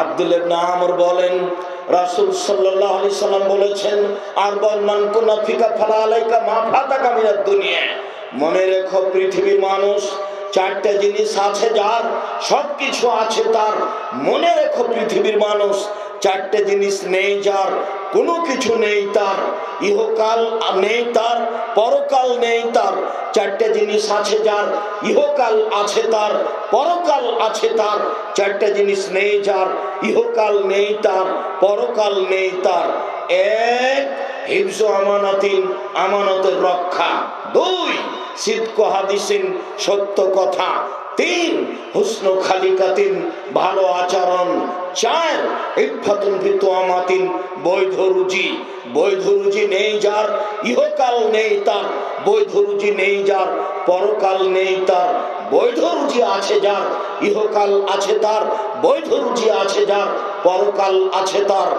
আব্দুল্লাহ ইবনে আমর বলেন, রাসূল সাল্লাল্লাহু আলাইহি সাল্লাম বলেছেন, আরবাউন মান কুনা ফিকা ফালা আলাইকা মা ফাতাকা মিনাদ দুনিয়া। মনে রেখো পৃথিবীর মানুষ, চারটা জিনিস আছে যার, সবকিছু আছে তার। মনে রেখো পৃথিবীর মানুষ, চারটে জিনিস নেই যার, কোনো কিছু নেই তার। ইহকাল নেই তার, পরকাল নেই তার। চারটে জিনিস আছে যার, ইহকাল আছে তার, পরকাল আছে তার। চারটে জিনিস নেই যার, ইহকাল নেই তার, পরকাল নেই তার। এক, হিফজু আমানাতিন, আমানতের রক্ষা। দুই, সিদকু হাদিসিন, সত্য কথা। তিন, হুসনু খালিকাতিন, ভালো আচরণ। চার, ইফাতুন ফি তুআমাতিন, বৈধ রুজি। বৈধ রুজি নেই যার, ইহকাল নেই তার। বৈধ রুজি নেই যার, পরকাল নেই তার। বৈধ রুজি আছে যার, ইহকাল আছে তার। বৈধ রুজি আছে যার, পরকাল আছে তার।